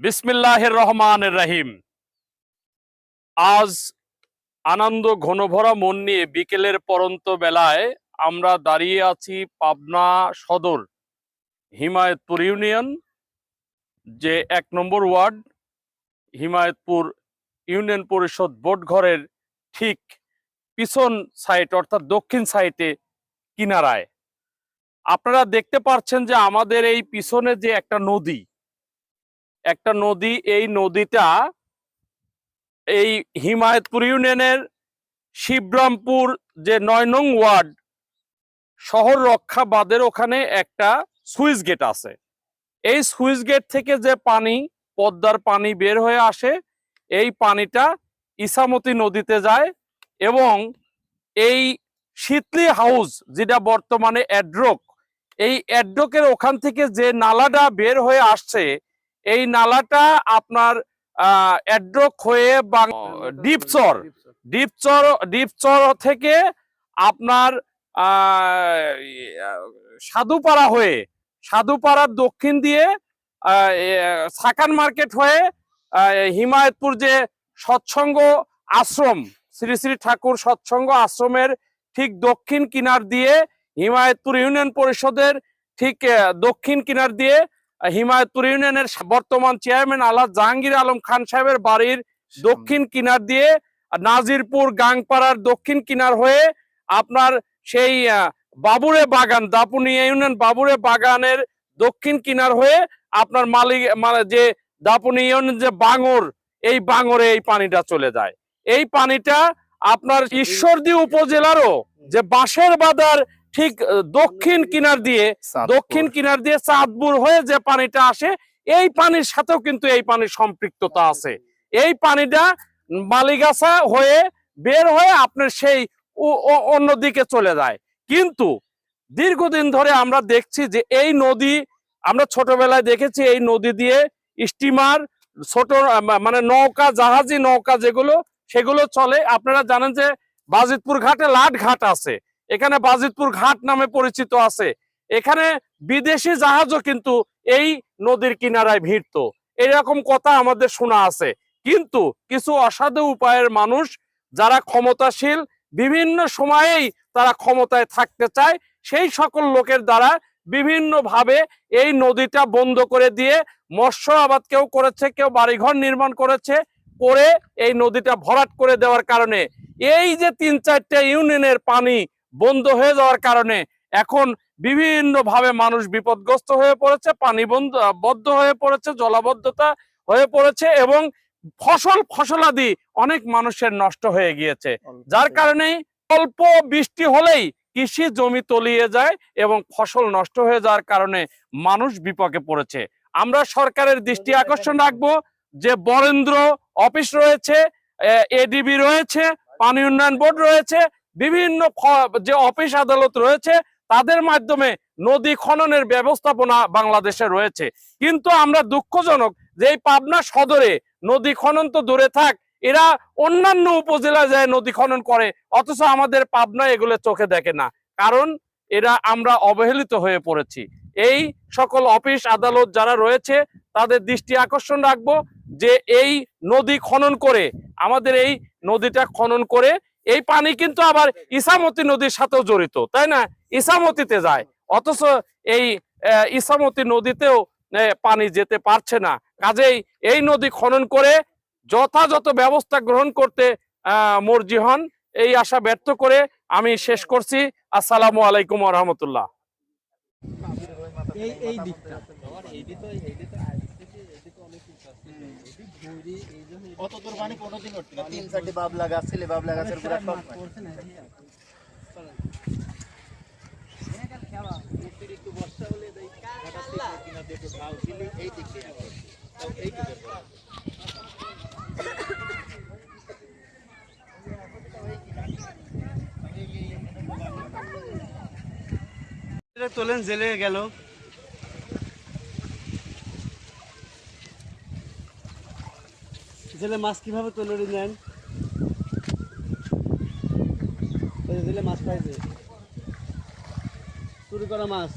বিসমিল্লাহির রহমানির রহিম। আজ আনন্দ ঘনভরা মন নিয়ে বিকেলের পরন্ত বেলায় আমরা দাঁড়িয়ে আছি পাবনা সদর হিমায়তপুর ইউনিয়ন, যে ১ নম্বর ওয়ার্ড হিমায়তপুর ইউনিয়ন পরিষদ ভোট ঘরের ঠিক পিছন সাইড অর্থাৎ দক্ষিণ সাইডে কিনারায়। আপনারা দেখতে পাচ্ছেন যে আমাদের এই পিছনে যে একটা নদী, এই নদীটা এই হিমায়তপুর ইউনিয়নের শিবরামপুর যে ৯ নং ওয়ার্ড শহর রক্ষা বাঁধের ওখানে একটা সুইচ গেট আছে। এই সুইচ গেট থেকে যে পানি, পদ্মার পানি বের হয়ে আসে, এই পানিটা ইসামতি নদীতে যায় এবং এই শীতলি হাউস যেটা বর্তমানে অ্যাড্রক, এই অ্যাড্রকের ওখান থেকে যে নালাটা বের হয়ে আসছে, এই নালাটা আপনার অ্যাড্রক হয়ে ডিপচর থেকে আপনার সাধুপাড়ার দক্ষিণ দিয়ে সাকান মার্কেট হয়ে হিমায়তপুর যে সৎসঙ্গ আশ্রম, শ্রী শ্রী ঠাকুর সৎসঙ্গ আশ্রমের ঠিক দক্ষিণ কিনার দিয়ে হিমায়তপুর ইউনিয়ন পরিষদের ঠিক দক্ষিণ কিনার দিয়ে হিমায়তপুর ইউনিয়নের বর্তমান চেয়ারম্যান আলহাজ জাহাঙ্গীর আলম খান সাহেবের বাড়ির দক্ষিণ কিনার দিয়ে নাজিরপুর গাংপাড়ার দক্ষিণ কিনার হয়ে আপনার সেই বাবুরে বাগান, দাপুনিয়া ইউনিয়ন বাবুরে বাগানের দক্ষিণ কিনার হয়ে আপনার যে দাপুনিয়া ইউনিয়ন যে বাঙর, এই বাঙরে এই পানিটা চলে যায়। এই পানিটা আপনার ঈশ্বরদী উপজেলারও যে বাঁশের বাজার ঠিক দক্ষিণ কিনার দিয়ে চাঁদপুর হয়ে যে পানিটা আসে, এই পানির সাথেও কিন্তু এই পানির সম্পৃক্ততা আছে। এই পানিটা মালিগাছা হয়ে বের হয়ে আপনার সেই অন্যদিকে চলে যায়। কিন্তু দীর্ঘদিন ধরে আমরা দেখছি যে এই নদী, আমরা ছোটবেলায় দেখেছি এই নদী দিয়ে স্টিমার, ছোট মানে নৌকা, জাহাজি নৌকা সেগুলো চলে। আপনারা জানেন যে বাজিতপুর ঘাটে লাট ঘাট আছে, এখানে বাজিতপুর ঘাট নামে পরিচিত আছে। এখানে বিদেশি জাহাজও কিন্তু এই নদীর কিনারায় ভিড়ত, এরকম কথা আমাদের শোনা আছে। কিন্তু কিছু অসাধু উপায়ের মানুষ যারা ক্ষমতাশীল, বিভিন্ন সময়েই তারা ক্ষমতায় থাকতে চায়, সেই সকল লোকের দ্বারা বিভিন্ন ভাবে এই নদীটা বন্ধ করে দিয়ে মৎস্য আবাদ কেউ করেছে, কেউ বাড়িঘর নির্মাণ করেছে, করে এই নদীটা ভরাট করে দেওয়ার কারণে এই যে ৩-৪টা ইউনিয়নের পানি বন্ধ হয়ে যাওয়ার কারণে এখন বিভিন্ন ভাবে মানুষ বিপদগ্রস্ত হয়ে পড়েছে, পানি বদ্ধ হয়ে পড়েছে, জলাবদ্ধতা হয়ে পড়েছে এবং ফসলাদি অনেক মানুষের নষ্ট হয়ে গিয়েছে। যার কারণে অল্প বৃষ্টি হলেই কৃষি জমি তলিয়ে যায় এবং ফসল নষ্ট হয়ে যাওয়ার কারণে মানুষ বিপাকে পড়েছে। আমরা সরকারের দৃষ্টি আকর্ষণ রাখবো যে বরেন্দ্র অফিস রয়েছে, এডিবি রয়েছে, পানি উন্নয়ন বোর্ড রয়েছে, বিভিন্ন যে অফিস আদালত রয়েছে, তাদের মাধ্যমে নদী খননের ব্যবস্থাপনা বাংলাদেশে রয়েছে। কিন্তু আমরা দুঃখজনক যে এই পাবনা সদরে নদী খনন তো দূরে থাক, এরা অন্যান্য উপজেলায় যায় নদী খনন করে, অথচ আমাদের পাবনা এগুলো চোখে দেখে না। কারণ আমরা অবহেলিত হয়ে পড়েছি। এই সকল অফিস আদালত যারা রয়েছে তাদের দৃষ্টি আকর্ষণ রাখবো যে এই নদী খনন করে, আমাদের এই নদীটা খনন করে, এই পানি কিন্তু আবার ইসামতি নদীর সাথেও জড়িত, তাই না? ইসামতিতে যায়, অথচ এই ইসামতি নদীতেও পানি যেতে পারছে না। কাজেই এই নদী খনন করে যথাযথ ব্যবস্থা গ্রহণ করতে মর্জি হন, এই আশা ব্যর্থ করে আমি শেষ করছি। আসসালামু আলাইকুম ওয়া রাহমাতুল্লাহ। অতদূর পানি কোনোদিন উঠবে না। ৩-৪টি বাবলা গাছ ছিল, বাবলা গাছের গোড়া সব অতিরিক্ত বর্ষা হলে এই দিক দিয়ে তোলেন, জেলে গেল। জেলে মাছ কিভাবে তুলে নেন? জেলে মাছ পাইছে, চুরি করা মাছ।